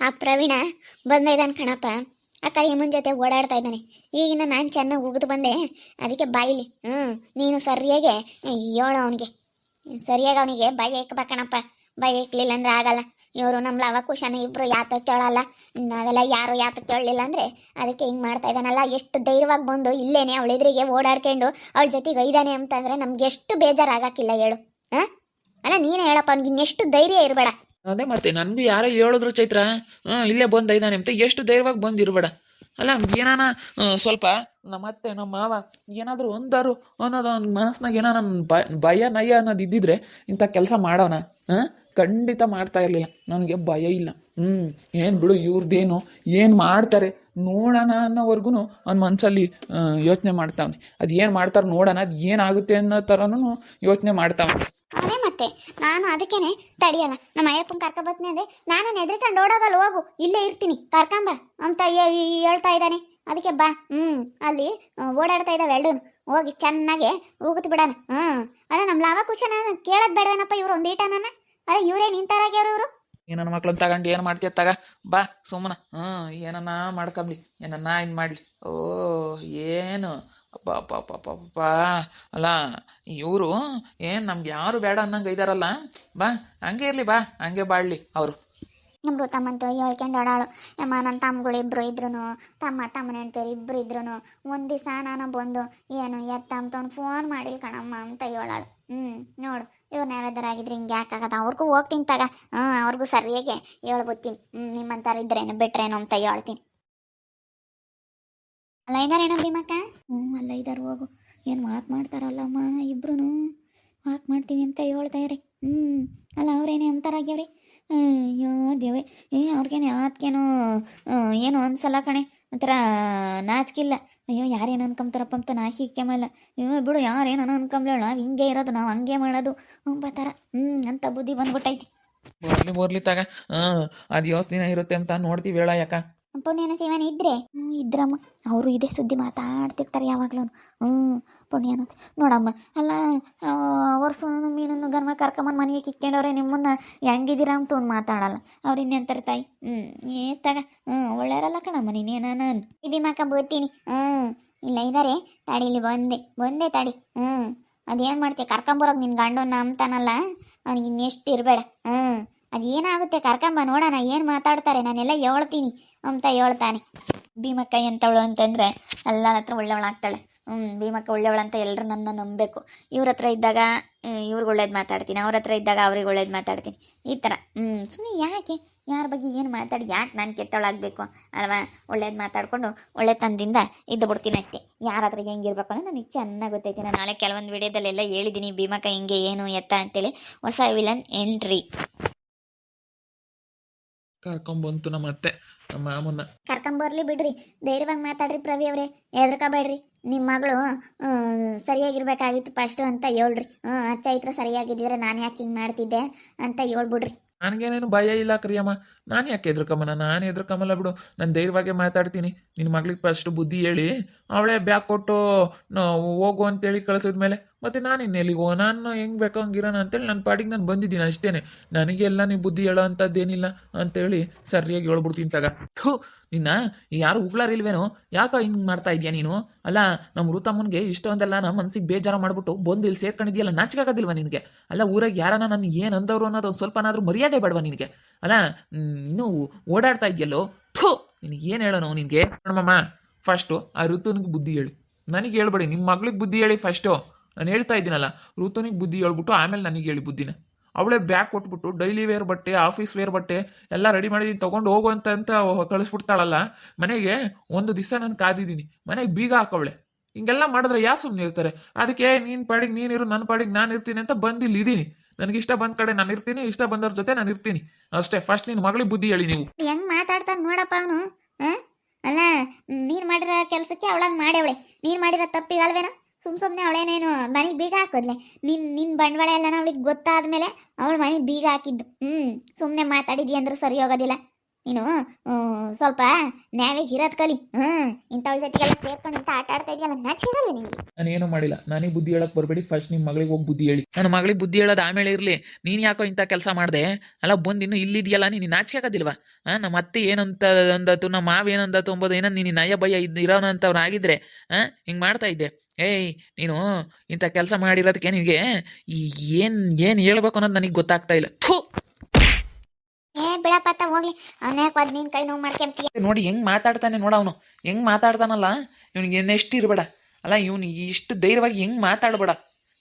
ಆ ಪ್ರವೀಣ ಬಂದಿದ್ದಾನೆ ಕಣಪ್ಪ. ಆ ಕರಿಯಮ್ಮನ ಜೊತೆ ಓಡಾಡ್ತಾ ಇದ್ದಾನೆ. ಈಗಿನ ನಾನು ಚೆನ್ನಾಗಿ ಉಗಿದು ಬಂದೆ, ಅದಕ್ಕೆ ಬಾಯಿಲಿ ನೀನು ಸರಿಯಾಗೆ ಹೇಳು ಅವನಿಗೆ, ಸರಿಯಾಗಿ ಅವನಿಗೆ ಬಾಯಿ ಏಕಬೇಕಣಪ್ಪ. ಬಾಯಿ ಏಕ್ಲಿಲ್ಲ ಅಂದ್ರೆ ಆಗಲ್ಲ. ಇವರು ನಮ್ಮ ಲವಕುಶನ ಇಬ್ರು ಯಾತಕ್ಕೆ ಕೇಳಲ್ಲ, ನಾವೆಲ್ಲ ಯಾರು ಯಾತಕ್ಕೆ ಕೇಳಲಿಲ್ಲ ಅಂದ್ರೆ ಅದಕ್ಕೆ ಹಿಂಗೆ ಮಾಡ್ತಾ ಇದ್ದಾನಲ್ಲ. ಎಷ್ಟು ಧೈರ್ಯವಾಗಿ ಬಂದು ಇಲ್ಲೇನೆ ಅವಳ ಎದುರಿಗೆ ಓಡಾಡ್ಕೊಂಡು ಅವಳ ಜೊತೆಗೆ ಒಯ್ದಾನೆ ಅಂತಂದ್ರೆ ನಮ್ಗೆ ಎಷ್ಟು ಬೇಜಾರಾಗಕ್ಕಿಲ್ಲ ಹೇಳು. ಹಾಂ ಅಲ್ಲ ನೀನೇ ಹೇಳಪ್ಪ, ಅವ್ನಿಗೆ ಇನ್ನೆಷ್ಟು ಧೈರ್ಯ ಇರಬೇಡ. ಅದೇ ಮತ್ತೆ ನನಗೂ ಯಾರೋ ಹೇಳಿದ್ರು ಚೈತ್ರ, ಇಲ್ಲೇ ಬಂದು ಇದ್ದಾನೆ ಅಂತ. ಎಷ್ಟು ಧೈರ್ಯವಾಗಿ ಬಂದಿರಬೇಡ. ಅಲ್ಲ ಏನಾನ ಸ್ವಲ್ಪ ನಮ್ಮತ್ತೆ ನಮ್ಮ ಮಾವ ಏನಾದರೂ ಒಂದಾರು ಅನ್ನೋದು ಅವ್ನ ಮನಸ್ಸಿನಾಗ ಏನೋ ನನ್ನ ಭಯ ನಯ ಅನ್ನೋದು ಇದ್ದಿದ್ರೆ ಇಂಥ ಕೆಲಸ ಮಾಡೋಣ. ಖಂಡಿತ ಮಾಡ್ತಾ ಇರಲಿಲ್ಲ. ನನಗೆ ಭಯ ಇಲ್ಲ. ಏನು ಬಿಡು, ಇವ್ರದ್ದೇನು ಏನು ಮಾಡ್ತಾರೆ ನೋಡೋಣ ಅನ್ನೋವರೆಗೂ ಅವ್ನ ಮನಸ್ಸಲ್ಲಿ ಯೋಚನೆ ಮಾಡ್ತಾವನೆ. ಅದು ಏನು ಮಾಡ್ತಾರೆ ನೋಡೋಣ, ಅದು ಏನಾಗುತ್ತೆ ಅನ್ನೋ ಥರನೂ ಯೋಚನೆ ಮಾಡ್ತಾವನೆ. ಅದೇ ಮತ್ತೆ ನಾನು ಅದಕ್ಕೇನೆ ತಡಿಯಲ್ಲ. ನಮ್ಮ ಅಯ್ಯಪ್ಪನ ಕರ್ಕೊಬತ್ನಿ ಅಂದ್ರೆ ನಾನು ಎದ್ರಿಕೊಂಡು ಓಡೋಗಲ್ಲ, ಹೋಗು ಇಲ್ಲೇ ಇರ್ತೀನಿ ಕರ್ಕೊಂಬ ಅಂತ ಹೇಳ್ತಾ ಇದ್ದಾನೆ. ಅದಕ್ಕೆ ಬಾ ಅಲ್ಲಿ ಓಡಾಡ್ತಾ ಇದ್ದಾವೆ ಎರಡು, ಹೋಗಿ ಚೆನ್ನಾಗೆ ಹೋಗುತ್ತ ಬಿಡೋಣ. ಅಲ್ಲ ನಮ್ಮ ಲಾವ ಕುಶನ ಕೇಳೋದು ಬೇಡವೇನಪ್ಪ ಇವ್ರು ಒಂದೀಟ ನನ್ನ. ಅಲ್ಲ ಇವರೇ ನಿಂತಾರಾಗ್ಯವ್ರು ಇವರು. ನನ್ನ ಮಕ್ಳನ್ನ ತಗೊಂಡು ಏನು ಮಾಡ್ತೀಯ ತಗ ಬಾ ಸುಮ್ಮನೆ. ಏನನ್ನ ಮಾಡ್ಕೊಂಬ್ಲಿ, ಏನನ್ನ ಇದು ಮಾಡಲಿ. ಓ ಏನು ಅಪ್ಪ ಅಪ್ಪ ಅಪ್ಪ ಅಪ್ಪ ಅಪ್ಪ. ಅಲ್ಲ ಇವರು ಏನು ನಮ್ಗೆ ಯಾರು ಬೇಡ ಅನ್ನಂಗೆ ಇದ್ದಾರಲ್ಲ. ಬಾ ಹಂಗೆ ಇರಲಿ, ಬಾ ಹಂಗೆ ಬಾಳಲಿ ಅವರು. ಇಬ್ರು ತಮ್ಮಂತ ಹೇಳ್ಕೊಂಡು ಓಡಾಳು. ಯಮ್ಮ ನನ್ನ ತಮ್ಮಗಳು ಇಬ್ಬರು ಇದ್ರು, ತಮ್ಮನ ಹೆಂಡ್ತೀರು ಇಬ್ಬರು ಇದ್ರು. ಒಂದು ದಿವಸ ನಾನು ಬಂದು ಏನು ಎತ್ತಂತವ್ನು ಫೋನ್ ಮಾಡಿಲ್ಲ ಕಣಮ್ಮ ಅಂತ ಹೇಳಾಳು. ನೋಡು ಇವ್ರು ನೈವೇದ್ಯರಾಗಿದ್ರೆ ಹಿಂಗೆ ಯಾಕಾಗದ. ಅವ್ರಿಗೂ ಹೋಗ್ತೀನಿ ತಗ, ಅವ್ರಿಗೂ ಸರಿಯಾಗಿ ಹೇಳ್ಬತ್ತೀನಿ. ನಿಮ್ಮಂತಾರ ಇದ್ರೇನು ಬಿಟ್ರೇನು ಅಂತ ಹೇಳ್ತೀನಿ. ಅಲ್ಲ ಇದಾರೇನೋ ಭೀಮಕ್ಕ? ಅಲ್ಲ ಇದಾರು, ಹೋಗು. ಏನು ವಾಕ್ ಮಾಡ್ತಾರಲ್ಲಮ್ಮ ಇಬ್ರು, ವಾಕ್ ಮಾಡ್ತೀವಿ ಅಂತ ಹೇಳ್ತಾ ಇರಿ. ಅಲ್ಲ ಅವ್ರೇನೇ ಅಂತಾರಾಗ್ಯವ್ರಿ. ಅಯ್ಯೋ ದೇವ್ರೆ, ಅವ್ರಿಗೇನೆ ಆತ್ಕೇನೋ ಏನು ಅನ್ಸಲ್ಲ ಕಣೆ, ಒಂಥರ ನಾಚಿಕಿಲ್ಲ. ಅಯ್ಯೋ ಯಾರೇನು ಅನ್ಕೊಂತಾರಪ್ಪ ಅಂತ ನಾಚಿಕೆಮಲ್ಲ. ಅಯ್ಯೋ ಬಿಡು, ಯಾರೇನು ಅನ್ಕೊಂಬ್ಲೇಳ, ನಾವು ಹಿಂಗೆ ಇರೋದು, ನಾವು ಹಂಗೆ ಮಾಡೋದು ಬತ್ತಾರ ಅಂತ ಬುದ್ಧಿ ಬಂದ್ಬಿಟ್ಟೈತಿ. ಬರ್ಲಿ ತಗ. ಅದು ಯೋಚನೆ ಇರುತ್ತೆ ಅಂತ ನೋಡ್ತೀವಿ ಹೇಳ. ಯಾಕ ಪುಣ್ಯನ ಶಿವನ ಇದ್ರೆ ಇದ್ರಮ್ಮ ಅವರು ಇದೇ ಸುದ್ದಿ ಮಾತಾಡ್ತಿರ್ತಾರೆ ಯಾವಾಗ್ಲೂ. ಪುಣ್ಯನ ನೋಡಮ್ಮ. ಅಲ್ಲ ವರ್ಷ ಮೀನನ್ನು ಗನ್ಮ ಕರ್ಕೊಂಬಂದು ಮನೆಗೆ ಕಿಕ್ಕೊಂಡವ್ರೆ, ನಿಮ್ಮನ್ನ ಹೆಂಗಿದ್ದೀರಾ ಅಂತ ಒಂದು ಮಾತಾಡಲ್ಲ. ಅವ್ರು ಇನ್ನೆಂತಾರೆ ತಾಯಿ. ತಗ ಒಳ್ಳೆಯರಲ್ಲ ಕಣಮ್ಮ ನೀನೇನ ಭೀಮಕ್ಕ ಬೋತೀನಿ. ಇಲ್ಲ ಇದ್ದಾರೆ ತಡಿ, ಇಲ್ಲಿ ಬಂದೆ ತಡಿ. ಅದೇನು ಮಾಡ್ತೀಯ ಕರ್ಕೊಂಬರೋಕೆ ನಿನ್ನ ಗಂಡನ ಅಂತಾನಲ್ಲ, ಅವ್ನಿಗೆ ಇನ್ನೆಷ್ಟು ಇರಬೇಡ. ಅದೇನಾಗುತ್ತೆ ಕರ್ಕೊಂಬ ನೋಡೋಣ, ಏನು ಮಾತಾಡ್ತಾರೆ ನಾನೆಲ್ಲ ಹೇಳ್ತೀನಿ ಅಂತ ಹೇಳ್ತಾನೆ. ಭೀಮಕ್ಕ ಎಂತವಳು ಅಂತಂದರೆ ಎಲ್ಲರ ಹತ್ರ ಒಳ್ಳೆಯವಳಾಗ್ತಾಳೆ. ಭೀಮಕ್ಕ ಒಳ್ಳೆಯವಳಂತ ಎಲ್ಲರೂ ನನ್ನ ನಂಬಬೇಕು. ಇವ್ರ ಹತ್ರ ಇದ್ದಾಗ ಇವ್ರಿಗೆ ಒಳ್ಳೇದು ಮಾತಾಡ್ತೀನಿ, ಅವ್ರ ಹತ್ರ ಇದ್ದಾಗ ಅವ್ರಿಗೆ ಒಳ್ಳೇದು ಮಾತಾಡ್ತೀನಿ, ಈ ಥರ. ಸುಮ್ಮನೆ ಯಾಕೆ ಯಾರ ಬಗ್ಗೆ ಏನು ಮಾತಾಡಿ ಯಾಕೆ ನಾನು ಕೆಟ್ಟವಳಾಗಬೇಕು ಅಲ್ವಾ? ಒಳ್ಳೇದು ಮಾತಾಡಿಕೊಂಡು ಒಳ್ಳೆ ತಂದಿಂದ ಇದ್ದು ಬಿಡ್ತೀನಿ ಅಷ್ಟೇ. ಯಾರ ಹತ್ರ ಹೆಂಗಿರ್ಬೇಕು ಅನ್ನೋ ನನಗೆ ಚೆನ್ನಾಗಿ ಗೊತ್ತೈತಿ. ನಾನು ನಾಳೆ ಕೆಲವೊಂದು ವಿಡಿಯೋದಲ್ಲೆಲ್ಲ ಹೇಳಿದ್ದೀನಿ ಭೀಮಕ್ಕ ಹಿಂಗೆ ಏನು ಎತ್ತ ಅಂತೇಳಿ. ಹೊಸ ವಿಲನ್ ಎಂಟ್ರಿ ಕರ್ಕೊಂಬಂತು ನಮ್ಮ ಅತ್ತೆ ನಮ್ಮ ಮಾಮನ್ನ. ಕರ್ಕೊಂಬರ್ಲಿ ಬಿಡ್ರಿ, ಧೈರ್ಯವಾಗಿ ಮಾತಾಡ್ರಿ ಪ್ರವಿ ಅವರೇ, ಹೆದರ್ಕೋಬೇಡ್ರಿ. ನಿಮ್ಮ ಮಗಳು ಸರಿಯಾಗಿರ್ಬೇಕಾಗಿತ್ತು ಫಸ್ಟು ಅಂತ ಹೇಳ್ರಿ. ಚೈತ್ರ ಸರಿಯಾಗಿದ್ದಿದ್ರೆ ನಾನು ಯಾಕೆ ಹಿಂಗೆ ಮಾಡ್ತಿದ್ದೆ ಅಂತ ಹೇಳ್ಬಿಡ್ರಿ. ನನಗೇನೇನು ಭಯ ಇಲ್ಲ ಕರಿಯಮ್ಮ. ನಾನು ಯಾಕೆ ಎದ್ರಕಮ್ಮನ, ನಾನು ಎದ್ರಕಮ್ಮಲ್ಲ ಬಿಡು. ನಾನು ಧೈರ್ಯವಾಗೇ ಮಾತಾಡ್ತೀನಿ. ನಿನ್ನ ಮಗಳಿಗೆ ಫಸ್ಟ್ ಬುದ್ಧಿ ಹೇಳಿ ಅವಳೇ ಬ್ಯಾಗ್ ಕೊಟ್ಟು ಹೋಗು ಅಂತೇಳಿ ಕಳಿಸಿದ್ಮೇಲೆ ಮತ್ತೆ ನಾನು ಇನ್ನೆಲ್ಲಿಗೋ, ನಾನು ಹೆಂಗೆ ಬೇಕೋ ಹಂಗಿರೋಣ ಅಂತೇಳಿ ನನ್ನ ಪಾಡಿಗೆ ನಾನು ಬಂದಿದ್ದೀನಿ ಅಷ್ಟೇ. ನನಗೆಲ್ಲ ನೀವು ಬುದ್ಧಿ ಹೇಳೋ ಅಂಥದ್ದೇನಿಲ್ಲ ಅಂತೇಳಿ ಸರಿಯಾಗಿ ಹೇಳ್ಬಿಡ್ತೀನಿ ತಗ. ಥೂ ನಿನ್ನ ಯಾರು ಉಗ್ಳಾರಿಲ್ವೇನೋ, ಯಾಕೋ ಹಿಂಗೆ ಮಾಡ್ತಾ ಇದೆಯಾ ನೀನು? ಅಲ್ಲ ನಮ್ಮ ಋತಮ್ಮನಿಗೆ ಇಷ್ಟೊಂದೆಲ್ಲ ನಮ್ಮ ಮನಸ್ಸಿಗೆ ಬೇಜಾರು ಮಾಡಿಬಿಟ್ಟು ಬಂದು ಇಲ್ಲಿ ಸೇರ್ಕೊಂಡಿದ್ಯಲ್ಲ, ನಾಚಿಕಾಗೋದಿಲ್ವ ನಿನಗೆ? ಅಲ್ಲ ಊರಾಗ ಯಾರನ್ನ ನಾನು ಏನು ಅಂದವರು ಅನ್ನೋದು ಒಂದು ಸ್ವಲ್ಪನಾದರೂ ಮರ್ಯಾದೆ ಬೇಡವಾ ನಿನಗೆ? ಅಲ್ಲ ಇನ್ನೂ ಓಡಾಡ್ತಾ ಇದೆಯಲ್ಲೋ. ಥೂ ನಿನಗೆ ಏನು ಹೇಳೋಣ ನಿನಗೆ? ನೋಡಮ್ಮ, ಫಸ್ಟು ಆ ಋತುನಿಗೆ ಬುದ್ಧಿ ಹೇಳಿ, ನನಗೆ ಹೇಳ್ಬೇಡಿ. ನಿಮ್ಮ ಮಗಳಿಗೆ ಬುದ್ಧಿ ಹೇಳಿ ಫಸ್ಟು. ನಾನು ಹೇಳ್ತಾ ಇದ್ದೀನಲ್ಲ, ಋತುನಿಗೆ ಬುದ್ಧಿ ಹೇಳ್ಬಿಟ್ಟು ಆಮೇಲೆ ನನಗೆ ಹೇಳಿ ಬುದ್ಧಿನ. ಅವಳೇ ಬ್ಯಾಗ್ ಕೊಟ್ಬಿಟ್ಟು ಡೈಲಿ ವೇರ್ ಬಟ್ಟೆ, ಆಫೀಸ್ ವೇರ್ ಬಟ್ಟೆ ಎಲ್ಲ ರೆಡಿ ಮಾಡಿದ್ದೀನಿ ತೊಗೊಂಡು ಹೋಗು ಅಂತ ಕಳಿಸ್ಬಿಡ್ತಾಳಲ್ಲ ಮನೆಗೆ. ಒಂದು ದಿವಸ ನಾನು ಕಾದಿದ್ದೀನಿ, ಮನೆಗೆ ಬೀಗ ಹಾಕವಳೆ. ಹಿಂಗೆಲ್ಲ ಮಾಡಿದ್ರೆ ಯಾರು ಸುಮ್ಮನೆ ಇರ್ತಾರೆ? ಅದಕ್ಕೆ ನೀನು ಪಾಡಿಗೆ ನೀನಿರು, ನನ್ನ ಪಾಡಿಗೆ ನಾನು ಇರ್ತೀನಿ ಅಂತ ಬಂದು ಇಲ್ಲಿ ಇದ್ದೀನಿ. ನನಗೆ ಇಷ್ಟ ಬಂದ ಕಡೆ ನಾನು ಇರ್ತೀನಿ, ಇಷ್ಟ ಬಂದವ್ರ ಜೊತೆ ನಾನು ಇರ್ತೀನಿ ಅಷ್ಟೇ. ಫಸ್ಟ್ ನಿನ್ನ ಮಗಳಿಗೆ ಬುದ್ಧಿ ಹೇಳಿ ನೀವು. ಹೆಂಗ್ ಮಾತಾಡ್ತಾನೆ ನೋಡಪ್ಪ ಅವನು. ಅಲ್ಲ ನೀನು ಮಾಡಿರೋ ಕೆಲಸಕ್ಕೆ ಅವಳಂಗೆ ಮಾಡ್ಯವಳೆ, ನೀನು ಮಾಡಿರೋ ತಪ್ಪಿಗೆ ಅಲ್ವೇನೋ? ಸುಮ್ಮನೆ ಅವಳೇನೇನು ಮನೆಗೆ ಬೀಗ ಹಾಕೋದ್ಲೆ? ನಿನ್ನ ಬಂಡವಾಳ ಎಲ್ಲ ಅವಳಿಗೆ ಗೊತ್ತಾದ್ಮೇಲೆ ಅವಳು ಮನೆಗೆ ಬೀಗ ಹಾಕಿದ್ದು. ಸುಮ್ಮನೆ ಮಾತಾಡಿದ್ಯ ಅಂದ್ರೆ ಸರಿ ಹೋಗೋದಿಲ್ಲ. ನೀನು ಸ್ವಲ್ಪ ನ್ಯಾವಿಗೆ ಇರೋದ್ ಕಲಿ ಇಂಥವಳ ಜೊತೆಗೆಲ್ಲ ಸೇರ್ಕೊಂಡು ಇಂಥ ಆಟ ಆಡ್ತಾ ಇದೆಯಲ್ಲ ನಾಚಿರಲ್ವ ನಿನಗೆ. ನಾನೇನು ಮಾಡಿಲ್ಲ, ನನಗೆ ಬುದ್ಧಿ ಹೇಳಕ್ ಬರಬೇಡಿ. ಫಸ್ಟ್ ನಿಮ್ಮ ಮಗಳಿಗೆ ಹೋಗಿ ಬುದ್ಧಿ ಹೇಳಿ. ನನ್ನ ಮಗಳಿಗೆ ಬುದ್ಧಿ ಹೇಳೋದು ಆಮೇಲೆ ಇರಲಿ. ನೀನು ಯಾಕೋ ಇಂಥ ಕೆಲಸ ಮಾಡಿದೆ ಅಲ್ಲ, ಬಂದು ಇನ್ನು ಇಲ್ಲಿದೆಯಲ್ಲ, ನೀನು ನಾಚಿಕೆ ಆಗೋದಿಲ್ವಾ? ನಮ್ಮ ಅತ್ತೆ ಏನಂತ ಅಂದತು, ನಮ್ಮ ಮಾವ ಏನಂದತು ಅಂಬೋದು ಏನೋ ನೀನು ನಯ ಭಯ ಇರೋನಂತವ್ರು ಆಗಿದ್ರೆ ಹಿಂಗೆ ಮಾಡ್ತಾ ಇದ್ದೆ. ಏಯ್ ನೀನು ಇಂಥ ಕೆಲಸ ಮಾಡಿರೋದಕ್ಕೆ ನಿನಗೆ ಏನು ಹೇಳ್ಬೇಕು ಅನ್ನೋದು ನನಗೆ ಗೊತ್ತಾಗ್ತಾ ಇಲ್ಲ. ಥು ಬಿಡಪ್ಪತ್ತ ಹೋಗ್ಲಿ, ಅವನ್ಯಾಕೆ ನಿನ್ ಕೈ ನೋವು ಮಾಡ್ಕೊಂತೀಯ. ನೋಡಿ ಹೆಂಗ್ ಮಾತಾಡ್ತಾನೆ, ನೋಡ ಅವನು ಹೆಂಗ್ ಮಾತಾಡ್ತಾನಲ್ಲ. ಇವನಿಗೆ ನೆಷ್ಟು ಇರಬೇಡ ಅಲ್ಲ, ಇವನು ಇಷ್ಟು ಧೈರ್ಯವಾಗಿ ಹೆಂಗ್ ಮಾತಾಡ್ಬೇಡ.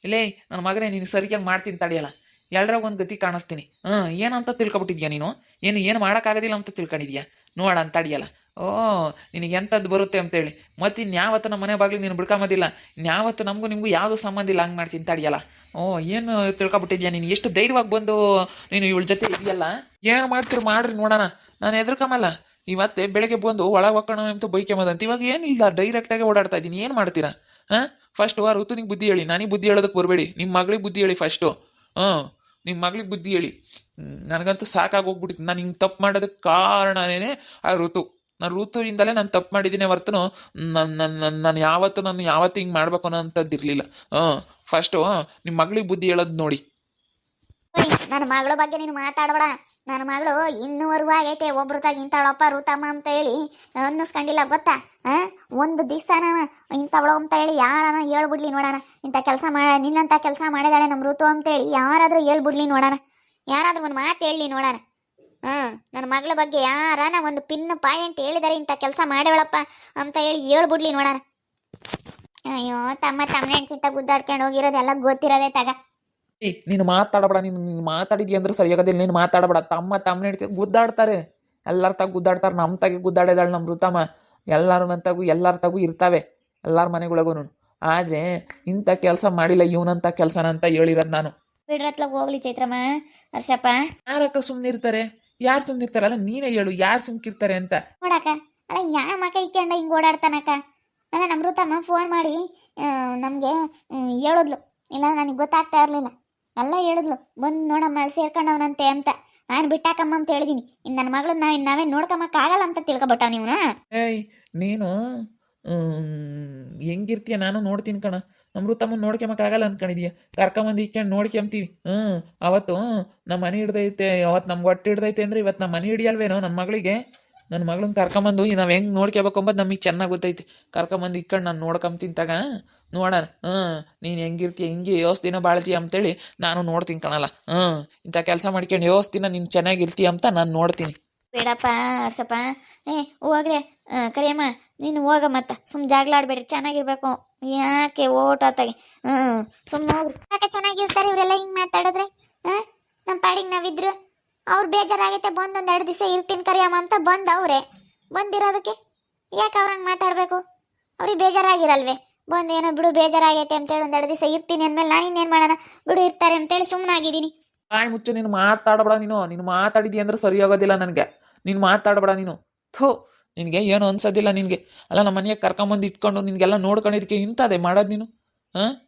ಇಲ್ಲೇ ನನ್ನ ಮಗನೇ, ನೀನು ಸರಿಯಾಗಿ ಮಾಡ್ತೀನಿ ತಡೆಯಲ್ಲ, ಎಲ್ಲರಾಗ ಒಂದು ಗತಿ ಕಾಣಿಸ್ತೀನಿ. ಏನಂತ ತಿಳ್ಕೊಬಿಟ್ಟಿದ್ಯಾ ನೀನು? ಏನು ಮಾಡೋಕ್ಕಾಗೋದಿಲ್ಲ ಅಂತ ತಿಳ್ಕೊಂಡಿದ್ಯಾ? ನೋಡ ಅಂತ ತಡೆಯಲ್ಲ. ನಿನಗೆ ಎಂಥದ್ದು ಬರುತ್ತೆ ಅಂತೇಳಿ ಮತ್ತೆ ಇನ್ಯಾವತ್ತು ನಮ್ಮ ಮನೆ ಬಾಗ್ಲಿಗೆ ನೀನು ಬಿಡ್ಕೊಂಬೋದಿಲ್ಲ. ಇನ್ಯಾವತ್ತು ನಮಗೂ ನಿಮಗೂ ಯಾವುದೂ ಸಂಬಂಧ ಇಲ್ಲ. ಹಂಗೆ ಮಾಡ್ತೀನಿ ತಡೆಯಲ್ಲ. ಏನು ತಿಳ್ಕೊಬಿಟ್ಟಿದ್ಯಾ ನೀನು? ಎಷ್ಟು ಧೈರ್ಯವಾಗಿ ಬಂದು ನೀನು ಇವಳ ಜೊತೆ ಇದೆಯಲ್ಲ. ಏನು ಮಾಡ್ತೀರಿ ಮಾಡ್ರಿ ನೋಡೋಣ, ನಾನು ಎದ್ರಕಮಲ್ಲ. ಇವತ್ತೇ ಬೆಳಗ್ಗೆ ಬಂದು ಒಳಗೆ ಹೋಗೋಣ ಅಂತ ಬೈಕೆಂಬದಂತ. ಇವಾಗ ಏನಿಲ್ಲ, ಡೈರೆಕ್ಟಾಗಿ ಓಡಾಡ್ತಾ ಇದ್ದೀನಿ. ಏನು ಮಾಡ್ತೀರಾ? ಫಸ್ಟು ಆ ಋತುನಿಗೆ ಬುದ್ಧಿ ಹೇಳಿ, ನನಗೆ ಬುದ್ಧಿ ಹೇಳೋದಕ್ಕೆ ಬರಬೇಡಿ. ನಿಮ್ಮ ಮಗಳಿಗೆ ಬುದ್ಧಿ ಹೇಳಿ ಫಸ್ಟು. ನಿಮ್ಮ ಮಗಳಿಗೆ ಬುದ್ಧಿ ಹೇಳಿ. ನನಗಂತೂ ಸಾಕಾಗಿ ಹೋಗ್ಬಿಟ್ಟಿತ್ತು. ನಾನು ಹಿಂಗೆ ತಪ್ಪು ಮಾಡೋದಕ್ಕೆ ಕಾರಣನೇ ಆ ಋತು. ನಾನು ಋತುವಿಂದಲೇ ನಾನು ತಪ್ಪು ಮಾಡಿದ್ದೀನಿ ಹೊರತು ನಾನು ಯಾವತ್ತೂ ಹಿಂಗೆ ಮಾಡ್ಬೇಕು ಅನ್ನೋಂಥದ್ದು ಇರಲಿಲ್ಲ. ಫಸ್ಟು ನಿಮ್ಮ ಮಗಳಿಗೆ ಬುದ್ಧಿ ಹೇಳೋದು ನೋಡಿ. ನನ್ನ ಮಗಳ ಬಗ್ಗೆ ನೀನು ಮಾತಾಡಬೇಡ. ನನ್ನ ಮಗಳು ಇನ್ನೂವರೆಗೂ ಆಗೈತೆ ಒಬ್ರತಾಗ ಇಂಥವಳಪ್ಪ ಋತಮ್ಮ ಅಂತ ಹೇಳಿ ಅನ್ನಿಸ್ಕೊಂಡಿಲ್ಲ ಗೊತ್ತಾ? ಒಂದು ದಿವಸ ನಾನು ಇಂಥವಳು ಅಂತ ಹೇಳಿ ಯಾರನ್ನ ಹೇಳ್ಬಿಡ್ಲಿ ನೋಡೋಣ. ಇಂಥ ಕೆಲಸ ನಿನ್ನಂಥ ಕೆಲಸ ಮಾಡಿದಾಳೆ ನಮ್ಮ ಋತು ಅಂತೇಳಿ ಯಾರಾದರೂ ಹೇಳ್ಬಿಡ್ಲಿ ನೋಡೋಣ. ಯಾರಾದ್ರೂ ಒಂದು ಮಾತು ಹೇಳಲಿ ನೋಡೋಣ. ನನ್ನ ಮಗಳ ಬಗ್ಗೆ ಯಾರಾನ ಒಂದು ಪಿನ್ ಪಾಯಿಂಟ್ ಹೇಳಿದಾರೆ ಇಂಥ ಕೆಲಸ ಮಾಡಬೇಳಪ್ಪ ಅಂತ ಹೇಳಿ ಹೇಳ್ಬಿಡ್ಲಿ ನೋಡೋಣ. ಅಯ್ಯೋ ತಮ್ಮನೆ ಅನ್ಸಿಂತ ಗುದ್ದಾಡ್ಕೊಂಡು ಹೋಗಿರೋದೆಲ್ಲ ಗೊತ್ತಿರೋದೇ ತಗ. ನೀನು ಮಾತಾಡಬೇಡ. ನೀನು ಮಾತಾಡಿದ್ಯ ಅಂದ್ರೆ ಸರಿಯಾಗೋದಿಲ್ಲ. ನೀನು ಮಾತಾಡಬೇಡ. ತಮ್ಮನೆ ಗುದ್ದಾಡ್ತಾರೆ, ಎಲ್ಲರ ತಾಗ ಗುದ್ದಾಡ್ತಾರೆ. ನಮ್ಮ ತಾಗೆ ಗುದ್ದಾಡಿದಾಳೆ ನಮ್ಮ ಋತಮ್ಮ. ಎಲ್ಲರ ತಾಗೂ ಇರ್ತಾವೆ, ಎಲ್ಲರ ಮನೆಗಳಿಗೂ. ಆದರೆ ಇಂಥ ಕೆಲಸ ಮಾಡಿಲ್ಲ ಇವನಂತ ಕೆಲಸನಂತ ಹೇಳಿರೋದು ನಾನು. ಬಿಡ್ರತ್ಲಾಗ ಹೋಗ್ಲಿ ಚೈತ್ರಮ್ಮ. ಹರ್ಷಪ್ಪ ಯಾರಕ್ಕ ಸುಮ್ಮನಿರ್ತಾರೆ? ಯಾರು ಸುಮ್ಮನಿರ್ತಾರಲ್ಲ? ನೀನೇ ಹೇಳು, ಯಾರು ಸುಮ್ಕಿರ್ತಾರೆ ಅಂತ. ನೋಡಕ್ಕ, ಅಲ್ಲ ಯಾ ಮಕ ಇಕ್ಕೊಂಡ ಹಿಂಗೆ ಓಡಾಡ್ತಾನಕ್ಕ. ಅಲ್ಲ ನಮ್ಮ ಋತಮ್ಮ ಫೋನ್ ಮಾಡಿ ನಮಗೆ ಹೇಳಿದ್ಲು. ಇಲ್ಲ ನನಗೆ ಗೊತ್ತಾಗ್ತಾ ಇರಲಿಲ್ಲ. ಎಲ್ಲ ಹೇಳಿದ್ಲು, ಬಂದು ನೋಡಮ್ಮ ಸೇರ್ಕೊಂಡವನಂತೆ ಅಂತ. ನಾನು ಬಿಟ್ಟಾಕಮ್ಮ ಅಂತ ಹೇಳಿದೀನಿ. ಇನ್ನು ನನ್ನ ಮಗಳನ್ನ ನಾವೇ ನೋಡ್ಕೊಂಬಕ್ಕಾಗಲ್ಲ ಅಂತ ತಿಳ್ಕೊಬಿಟ್ಟ ನೀವನ. ಏಯ್ ನೀನು ಹೆಂಗಿರ್ತೀಯ ನಾನು ನೋಡ್ತೀನಿ ಕಣ. ನಮ್ಮ ತಮ್ಮನ ನೋಡ್ಕೊಂಬಕ್ಕಾಗಲ್ಲ ಅನ್ಕೊಂಡಿದ್ಯಾ? ಕರ್ಕೊಂಬಂದು ಇಕ್ಕೊಂಡು ನೋಡ್ಕೊಂತೀವಿ. ಅವತ್ತು ನಮ್ಮ ಮನೆ ಹಿಡ್ದೈತೆ, ಅವತ್ತು ನಮ್ಗೆ ಹೊಟ್ಟೆ ಹಿಡ್ದೈತೆ ಅಂದರೆ ಇವತ್ತು ನಮ್ಮ ಮನೆ ಹಿಡಿಯಲ್ವೇನೋ ನನ್ನ ಮಗಳಿಗೆ? ನನ್ನ ಮಗಳನ್ನ ಕರ್ಕೊಂಬಂದು ನಾವು ಹೆಂಗೆ ನೋಡ್ಕೋಬೇಕು ಅಂಬೋದು ನಮಗೆ ಚೆನ್ನಾಗಿ ಗೊತ್ತೈತಿ. ಕರ್ಕೊಂಬಂದು ಇಕ್ಕೊಂಡು ನಾನು ನೋಡ್ಕೊಂತೀನಿ ತಗ, ನೋಡೋಣ. ನೀನು ಹೆಂಗಿರ್ತೀಯ, ಹಿಂಗೆ ದಿನ ಬಾಳ್ತೀಯ ಅಂತೇಳಿ ನಾನು ನೋಡ್ತೀನಿ ಕಣಲ್ಲ. ಇಂಥ ಕೆಲಸ ಮಾಡ್ಕೊಂಡು ದಿನ ನೀನು ಚೆನ್ನಾಗಿರ್ತೀಯ ಅಂತ ನಾನು ನೋಡ್ತೀನಿ. ಬೇಡಪ್ಪ ಹರ್ಷಪ್ಪ, ಹೋಗ್ರೆ ಕರಿಯಮ್ಮ ನೀನು ಹೋಗ. ಮತ್ತ ಜಾಗ್ಲಾಡ್ಬೇಡ್ರಿ, ಚೆನ್ನಾಗಿರ್ಬೇಕು. ಯಾಕೆ ಓಟಾತಾಗೆ ಸುಮ್ಮನೆ ಹೋಗ್ರಿ. ಯಾಕೆ ಚೆನ್ನಾಗಿರ್ತಾರೆ ಇವರೆಲ್ಲ ಹಿಂಗೆ ಮಾತಾಡಿದ್ರೆ? ನಮ್ಮ ಪಾಡಿಗೆ ನಾವಿದ್ರು ಅವ್ರು ಬೇಜಾರಾಗೈತೆ, ಬಂದೊಂದು 2 ದಿವಸ ಇರ್ತೀನಿ ಕರಿಯಮ್ಮ ಅಂತ ಬಂದವ್ರೆ. ಬಂದಿರೋದಕ್ಕೆ ಯಾಕೆ ಅವ್ರಂಗೆ ಮಾತಾಡಬೇಕು? ಅವ್ರಿಗೆ ಬೇಜಾರಾಗಿರಲ್ವೇ? ಬಂದು ಏನೋ ಬಿಡು ಬೇಜಾರಾಗೈತೆ ಅಂತೇಳಿ 1-2 ದಿವಸ ಇರ್ತೀನಿ ಅಂದಮೇಲೆ ನಾನು ಇನ್ನೇನು ಮಾಡೋಣ ಬಿಡು, ಇರ್ತಾರೆ ಅಂತೇಳಿ ಸುಮ್ಮನಾಗಿದ್ದೀನಿ. ಬಾಯಿ ಮುಚ್ಚು, ನೀನು ಮಾತಾಡಬೇಡ. ನೀನು ಮಾತಾಡಿದ್ಯಾ ಅಂದ್ರೆ ಸರಿಯಾಗೋದಿಲ್ಲ ನನಗೆ. ನೀನು ಮಾತಾಡಬೇಡ. ನೀನು ನಿನಗೆ ಏನು ಅನ್ಸೋದಿಲ್ಲ ನಿನಗೆ. ಅಲ್ಲ ನಮ್ಮ ಮನೆಯಾಗ ಕರ್ಕೊಂಬಂದು ಇಟ್ಕೊಂಡು ನಿನಗೆಲ್ಲ ನೋಡ್ಕೊಂಡಿದ್ದಕ್ಕೆ ಇಂಥದ್ದೇ ಮಾಡೋದು ನೀನು?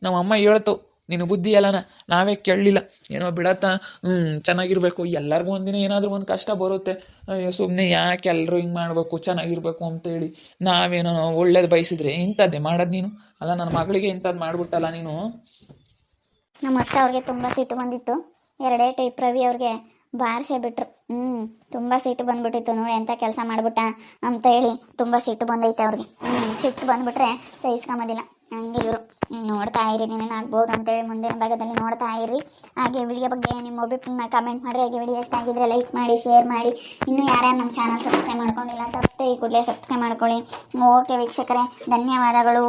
ನಮ್ಮ ಅಮ್ಮ ಹೇಳ್ತು ನೀನು ಬುದ್ಧಿ ಎಲ್ಲನ, ನಾವೇ ಕೇಳಲಿಲ್ಲ. ಏನೋ ಬಿಡತ್ತ, ಚೆನ್ನಾಗಿರ್ಬೇಕು. ಎಲ್ಲರಿಗೂ ಒಂದಿನ ಏನಾದರೂ ಒಂದು ಕಷ್ಟ ಬರುತ್ತೆ. ಸುಮ್ಮನೆ ಯಾಕೆ ಎಲ್ಲರೂ ಹಿಂಗೆ ಮಾಡಬೇಕು, ಚೆನ್ನಾಗಿರ್ಬೇಕು ಅಂತೇಳಿ ನಾವೇನೋ ಒಳ್ಳೇದು ಬಯಸಿದ್ರೆ ಇಂಥದ್ದೇ ಮಾಡೋದು ನೀನು? ಅಲ್ಲ ನನ್ನ ಮಗಳಿಗೆ ಇಂಥದ್ದು ಮಾಡಿಬಿಟ್ಟಲ್ಲ ನೀನು. ನಮ್ಮ ಅಕ್ಕ ಅವ್ರಿಗೆ ತುಂಬ ಸಿಟ್ಟು ಬಂದಿತ್ತು. 2 ಟೈಪ್ ರವಿ ಅವ್ರಿಗೆ ಬಾರಿಸೇ ಬಿಟ್ರು. ತುಂಬ ಸಿಟ್ಟು ಬಂದ್ಬಿಟ್ಟಿತ್ತು. ನೋಡಿ ಎಂಥ ಕೆಲಸ ಮಾಡಿಬಿಟ್ಟ ಅಂತ ಹೇಳಿ ತುಂಬ ಸಿಟ್ಟು ಬಂದೈತೆ ಅವ್ರಿಗೆ. ಸಿಟ್ಟು ಬಂದುಬಿಟ್ರೆ ಸಹಿಸ್ಕೊಂಬೋದಿಲ್ಲ. ಹಂಗೆ ಇವರು ನೋಡ್ತಾ ಇರಿ, ನೀನೇನಾಗ್ಬೋದು ಅಂತೇಳಿ ಮುಂದಿನ ಭಾಗದಲ್ಲಿ ನೋಡ್ತಾ ಇರಿ. ಹಾಗೆ ವಿಡಿಯೋ ಬಗ್ಗೆ ನಿಮ್ಮ ಅಭಿಪ್ರಾಯ ಕಮೆಂಟ್ ಮಾಡಿರಿ. ಹಾಗೆ ವಿಡಿಯೋ ಇಷ್ಟ ಆಗಿದ್ರೆ ಲೈಕ್ ಮಾಡಿ, ಶೇರ್ ಮಾಡಿ. ಇನ್ನೂ ಯಾರ್ಯಾರು ನಮ್ಮ ಚಾನಲ್ ಸಬ್ಸ್ಕ್ರೈಬ್ ಮಾಡ್ಕೊಂಡಿಲ್ಲ ತಪ್ಪದೆ ಈ ಕೂಡಲೇ ಸಬ್ಸ್ಕ್ರೈಬ್ ಮಾಡ್ಕೊಳ್ಳಿ. ಓಕೆ ವೀಕ್ಷಕರೇ, ಧನ್ಯವಾದಗಳು.